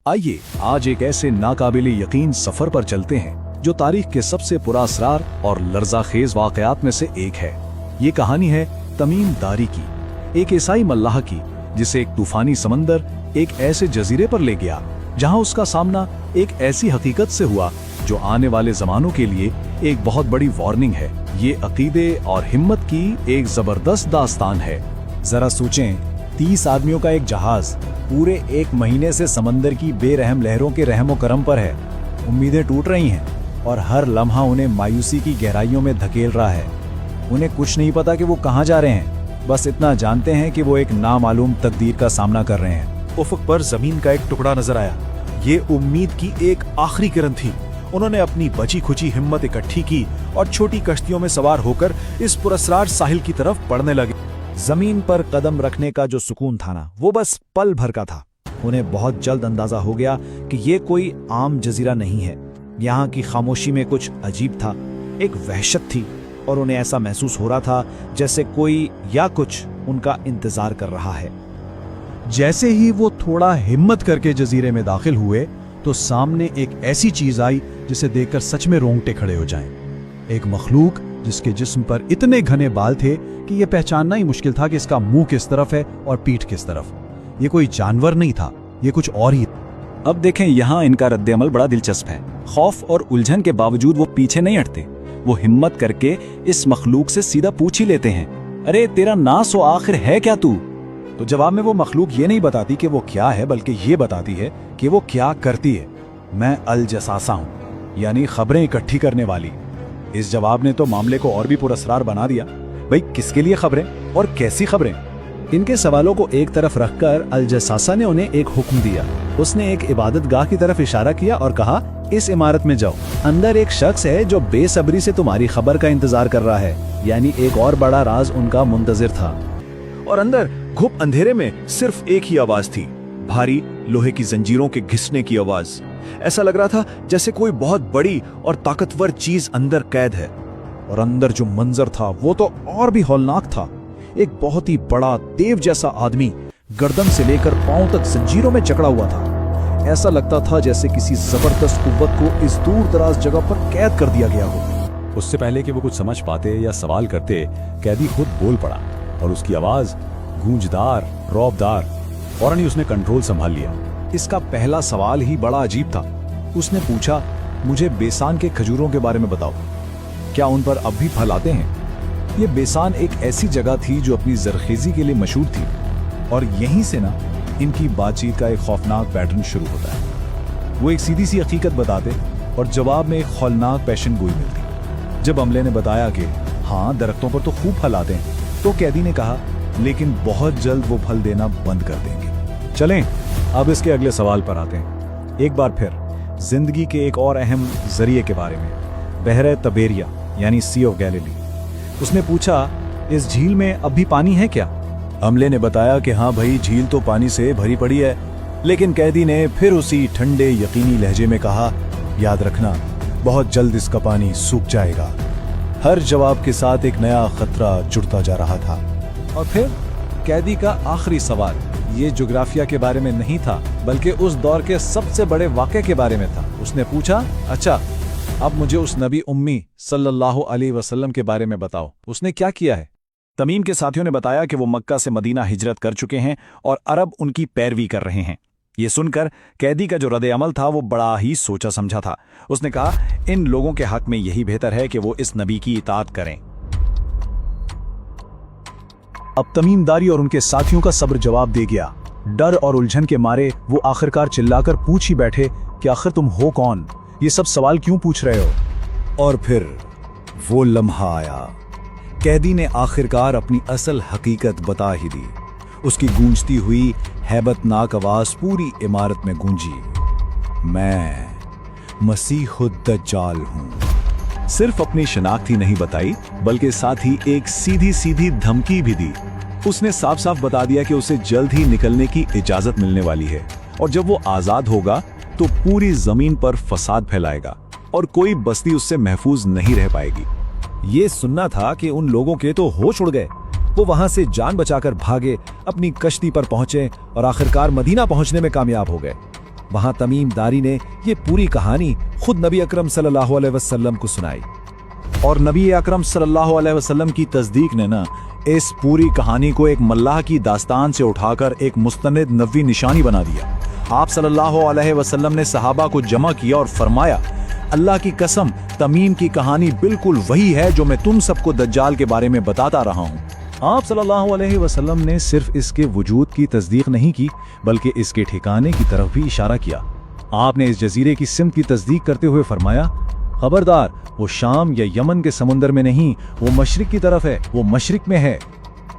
आइए आज एक ऐसे नाकाबिले यकीन सफर पर चलते हैं जो तारीख के सबसे पुरअसरार और लर्ज़ाखेज वाक़यात में से एक है। ये कहानी है तमीम दारी की, एक ईसाई मल्लाह की, जिसे एक तूफानी समंदर एक ऐसे जजीरे पर ले गया जहां उसका सामना एक ऐसी हकीकत से हुआ जो आने वाले जमानों के लिए एक बहुत बड़ी वार्निंग है। ये अकीदे और हिम्मत की एक जबरदस्त दास्तान है। जरा सोचें, 30 आदमियों का एक जहाज पूरे 1 महीने से समंदर की बेरहम लहरों के रहमो करम पर है। उम्मीदें टूट रही हैं और हर लम्हा उन्हें मायूसी की गहराइयों में धकेल रहा है। उन्हें कुछ नहीं पता कि वो कहाँ जा रहे हैं, बस इतना जानते हैं कि वो एक नामालूम तकदीर का सामना कर रहे हैं। उफक पर जमीन का एक टुकड़ा नजर आया। ये उम्मीद की एक आखिरी किरण थी। उन्होंने अपनी बची खुची हिम्मत इकट्ठी की और छोटी कश्तियों में सवार होकर इस पुरअसरार साहिल की तरफ बढ़ने लगे। जमीन पर कदम रखने का जो सुकून था ना, वो बस पल भर का था। उन्हें बहुत जल्द अंदाजा हो गया कि ये कोई आम जजीरा नहीं है। यहाँ की खामोशी में कुछ अजीब था, एक वहशत थी, और उन्हें ऐसा महसूस हो रहा था जैसे कोई या कुछ उनका इंतजार कर रहा है। जैसे ही वो थोड़ा हिम्मत करके जजीरे में दाखिल हुए तो सामने एक ऐसी चीज आई जिसे देखकर सच में रोंगटे खड़े हो जाएं। एक मखलूक जिसके जिस्म पर इतने घने बाल थे कि यह पहचानना ही मुश्किल था कि इसका मुंह किस तरफ है और पीठ किस तरफ। ये कोई जानवर नहीं था, ये कुछ और ही। अब देखें, यहाँ इनका रद्द-ए-अमल बड़ा दिलचस्प है। खौफ और उलझन के बावजूद वो पीछे नहीं हटते। वो हिम्मत करके इस मखलूक से सीधा पूछ ही लेते हैं, अरे तेरा नास व आखिर है क्या तू? तो जवाब में वो मखलूक ये नहीं बताती कि वो क्या है, बल्कि ये बताती है कि वो क्या करती है। मैं अल जसासा हूँ, यानी खबरें इकट्ठी करने वाली। इस जवाब ने तो मामले को और भी पुरअसरार बना दिया। भाई, किसके लिए खबरें और कैसी खबरें? इनके सवालों को एक तरफ रखकर अल जसासा ने उन्हें एक हुक्म दिया। उसने एक इबादतगाह की तरफ इशारा किया और कहा, इस इमारत में जाओ। अंदर एक शख्स है जो बेसब्री से तुम्हारी खबर का इंतजार कर रहा है। यानी एक और बड़ा राज उनका मुंतजिर था। और अंदर घुप अंधेरे में सिर्फ एक ही आवाज थी, भारी लोहे की जंजीरों के घिसने की आवाज। ऐसा लग रहा था जैसे कोई बहुत बड़ी और ताकतवर चीज अंदर कैद है। और अंदर जो मंजर था वो तो और भी हौलनाक था। एक बहुत ही बड़ा देव जैसा आदमी गर्दन से लेकर पांव तक जंजीरों में जकड़ा हुआ था। ऐसा लगता था जैसे किसी जबरदस्त कुव्वत को इस दूर दराज जगह पर कैद कर दिया गया हो। उससे पहले कि वो कुछ समझ पाते या सवाल करते, कैदी खुद बोल पड़ा और उसकी आवाज गूंजदार, रौबदार। फौरन ही उसने कंट्रोल संभाल लिया। इसका पहला सवाल ही बड़ा अजीब था। उसने पूछा, मुझे बेसान के खजूरों के बारे में बताओ, क्या उन पर अब भी फल आते हैं? ये बेसान एक ऐसी जगह थी जो अपनी जरखेजी के लिए मशहूर थी, और यहीं से ना इनकी बातचीत का एक खौफनाक पैटर्न शुरू होता है। वो एक सीधी सी हकीकत बताते और जवाब में एक खौलनाक पेशन गोई मिलती। जब अमले ने बताया कि हाँ, दरख्तों पर तो खूब फल आते हैं, तो कैदी ने कहा, लेकिन बहुत जल्द वो फल देना बंद कर देंगे। चलें अब इसके अगले सवाल पर आते हैं। एक बार फिर जिंदगी के एक और अहम जरिए के बारे में, बहरे तबेरिया यानी सी ऑफ गैलिली। उसने पूछा, इस झील में अब भी पानी है क्या? अमले ने बताया कि हाँ भाई, झील तो पानी से भरी पड़ी है। लेकिन कैदी ने फिर उसी ठंडे यकीनी लहजे में कहा, याद रखना, बहुत जल्द इसका पानी सूख जाएगा। हर जवाब के साथ एक नया खतरा जुड़ता जा रहा था। और फिर कैदी का आखिरी सवाल ये जोग्राफिया के बारे में नहीं था, बल्कि उस दौर के सबसे बड़े वाक़े के बारे में था। उसने पूछा, अच्छा अब मुझे उस नबी उम्मी सल्लल्लाहु अलैहि वसल्लम के बारे में बताओ, उसने क्या किया है? तमीम के साथियों ने बताया कि वो मक्का से मदीना हिजरत कर चुके हैं और अरब उनकी पैरवी कर रहे हैं। ये सुनकर कैदी का जो रद्द-ए-अमल था वो बड़ा ही सोचा समझा था। उसने कहा, इन लोगों के हक में यही बेहतर है कि वो इस नबी की इताअत करें। अब तमीमदारी और उनके साथियों का सब्र जवाब दे गया। डर और उलझन के मारे वो आखिरकार चिल्लाकर पूछ ही बैठे कि आखिर तुम हो कौन? ये सब सवाल क्यों पूछ रहे हो? और फिर वो लम्हा आया। कैदी ने आखिरकार अपनी असल हकीकत बता ही दी। उसकी गूंजती हुई हैबतनाक आवाज पूरी इमारत में गूंजी, मैं मसीहुद्दज्जाल हूं। सिर्फ अपनी शनाख्त ही नहीं बताई, बल्कि साथ ही एक सीधी सीधी धमकी भी दी। उसने साफ साफ बता दिया कि उसे जल्द ही निकलने की इजाजत मिलने वाली है, और जब वो आजाद होगा तो पूरी जमीन पर फसाद फैलाएगा और कोई बस्ती उससे महफूज नहीं रह पाएगी। ये सुनना था कि उन लोगों के तो होश उड़ गए। वो वहां से जान बचाकर भागे, अपनी कश्ती पर पहुंचे और आखिरकार मदीना पहुंचने में कामयाब हो गए। वहां तमीम दारी ने ये पूरी कहानी खुद नबी अकरम सल्लल्लाहु अलैहि वसल्लम को सुनाई। और नबी अकरम सल्लल्लाहु अलैहि वसल्लम की तस्दीक ने ना इस पूरी कहानी को एक मल्लाह की दास्तान से उठाकर एक मुस्तनद नबवी निशानी बना दिया। आप सल्लल्लाहु अलैहि वसल्लम ने सहाबा को जमा किया और फरमाया, अल्लाह की कसम, तमीम की कहानी बिल्कुल वही है जो मैं तुम सबको दज्जाल के बारे में बताता रहा हूँ। आप सल्लल्लाहु अलैहि वसल्लम ने सिर्फ इसके वजूद की तस्दीक नहीं की, बल्कि इसके ठिकाने की तरफ भी इशारा किया। आपने इस जजीरे की सिमत की तस्दीक करते हुए फरमाया, खबरदार, वो शाम या यमन के समुंदर में नहीं, वो मशरिक की तरफ है, वो मशरिक में है।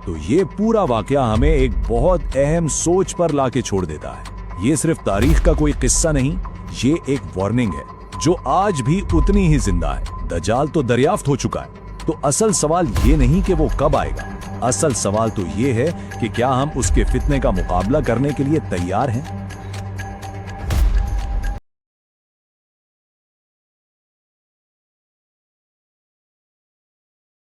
तो ये पूरा वाकया हमें एक बहुत अहम सोच पर लाके छोड़ देता है। ये सिर्फ तारीख का कोई किस्सा नहीं, ये एक वार्निंग है जो आज भी उतनी ही जिंदा है। दज्जाल तो दरियाफ्त हो चुका है, तो असल सवाल ये नहीं कि वो कब आएगा, असल सवाल तो ये है कि क्या हम उसके फितने का मुकाबला करने के लिए तैयार हैं।